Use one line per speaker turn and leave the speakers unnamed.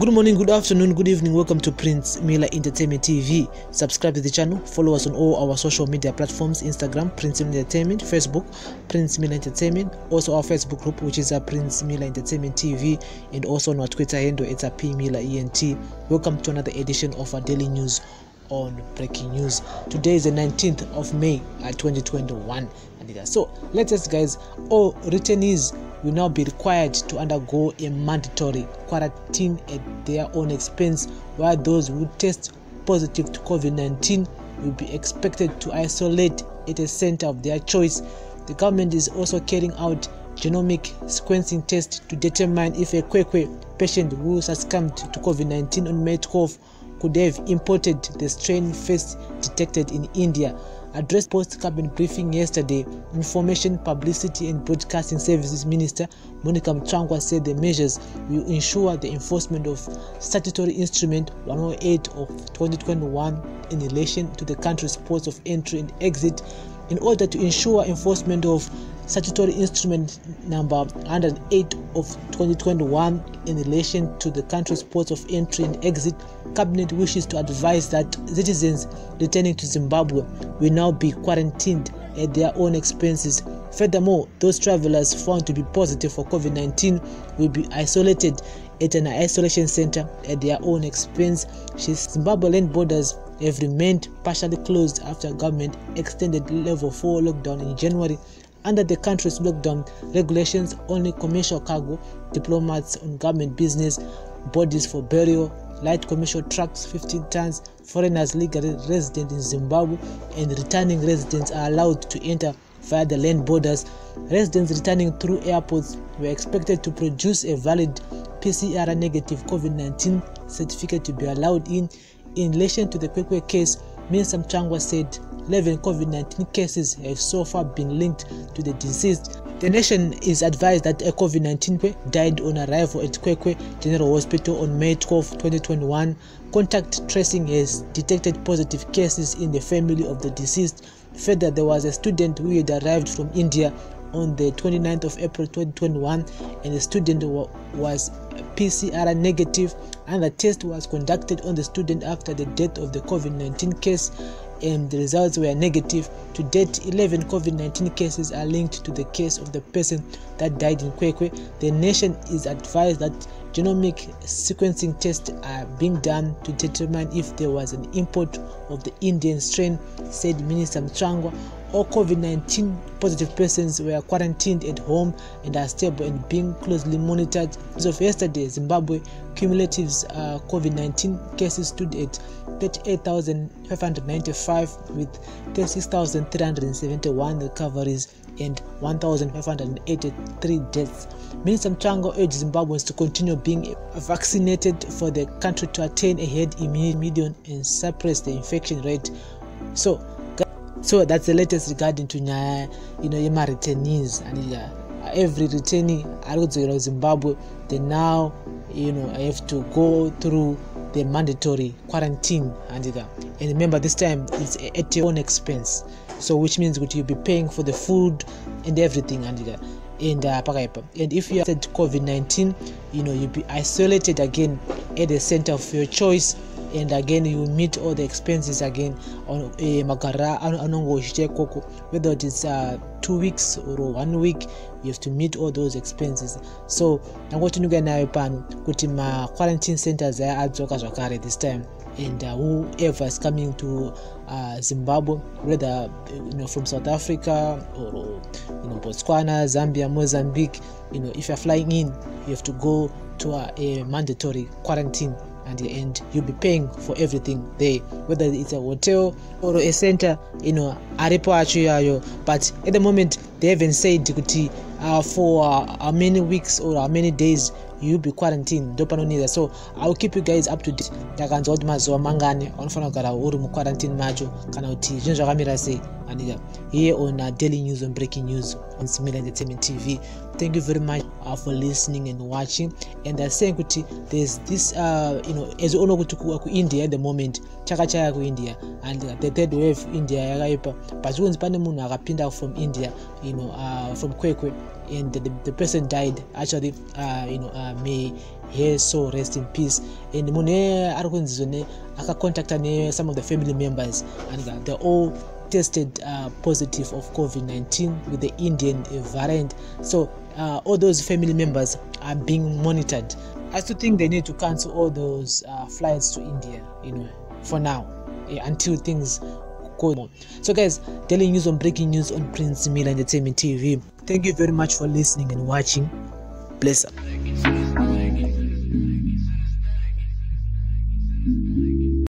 Good morning, good afternoon, good evening. Welcome to Prince Miller Entertainment TV. Subscribe to the channel. Follow us on all our social media platforms: Instagram, Prince Miller Entertainment; Facebook, Prince Miller Entertainment; also our Facebook group, which is Prince Miller Entertainment TV, and also on our Twitter handle, it's P Miller ENT. Welcome to another edition of our daily news on breaking news. Today is the 19th of May 2021. So latest, guys, all returnees will now be required to undergo a mandatory quarantine at their own expense, while those who test positive to COVID-19 will be expected to isolate at a center of their choice. The government is also carrying out genomic sequencing tests to determine if a Kwekwe patient who succumbed to COVID-19 on May 12 could have imported the strain first detected in India. Addressed post-cabinet briefing yesterday, Information, Publicity and Broadcasting Services Minister Monica Mchangwa said the measures will ensure the enforcement of Statutory Instrument 108 of 2021 in relation to the country's ports of entry and exit. In order to ensure enforcement of Statutory Instrument number 108 of 2021 in relation to the country's ports of entry and exit, Cabinet wishes to advise that citizens returning to Zimbabwe will now be quarantined at their own expenses. Furthermore, those travelers found to be positive for COVID-19 will be isolated at an isolation center at their own expense. Zimbabwean borders have remained partially closed after government extended level 4 lockdown in January. Under the country's lockdown regulations, only commercial cargo, diplomats on government business, bodies for burial, light commercial trucks 15 tons, foreigners legally resident in Zimbabwe, and returning residents are allowed to enter via the land borders. Residents returning through airports were expected to produce a valid PCR negative COVID-19 certificate to be allowed in. In relation to the Kwekwe case, Minister Mchangwa said 11 COVID-19 cases have so far been linked to the deceased. The nation is advised that a COVID-19 died on arrival at Kwekwe General Hospital on May 12, 2021. Contact tracing has detected positive cases in the family of the deceased. Further, there was a student who had arrived from India on the 29th of April 2021, and the student was PCR negative, and the test was conducted on the student after the death of the COVID-19 case, and the results were negative. To date, 11 COVID-19 cases are linked to the case of the person that died in Kwekwe. The nation is advised that genomic sequencing tests are being done to determine if there was an import of the Indian strain, said Minister Mchangwa. All COVID-19 positive persons were quarantined at home and are stable and being closely monitored. As of yesterday, Zimbabwe cumulative COVID-19 cases stood at 38,595 with 36,371 recoveries and 1,583 deaths. Minister Mchangwa urged Zimbabweans to continue being vaccinated for the country to attain a herd immunity and suppress the infection rate. So that's the latest regarding to returnees, and every returnee in Zimbabwe, they now have to go through the mandatory quarantine, and remember, this time it's at your own expense, so which means that you'll be paying for the food and everything, and if you had COVID-19, you'll be isolated again at the center of your choice, and again you meet all the expenses again on magara whether it is 2 weeks or 1 week, you have to meet all those expenses. So nangotinuga nayo pano kuti ma quarantine centers adzoka zvakare this time, and whoever is coming to Zimbabwe, whether from South Africa or Botswana, Zambia, Mozambique, if you're flying in, you have to go to a mandatory quarantine, and you'll be paying for everything there, whether it's a hotel or a center, aripo acho yayo. But at the moment they haven't said for how many weeks or how many days you'll be quarantined. So I'll keep you guys up to date. Ndakanzwa kuti mazuva mangani unofana kugara uri muquarantine macho kana kuti zvinhu zvakamira sei, and here on daily news on breaking news on Miller Entertainment TV. Thank you very much for listening and watching. And they're saying kuti there's this as you know ku India at the moment, chakachaya ku India, and the third wave India yakaipa, but once pane munhu akapinda from India, from Kwekwe, and the person died actually may her soul rest in peace. And mune arkunzone aka contact some of the family members, and they're all tested positive of COVID-19 with the Indian variant. So all those family members are being monitored. I still think they need to cancel all those flights to India, for now, until things go on. So guys, daily news on breaking news on Prince Mila Entertainment TV. Thank you very much for listening and watching. Bless up.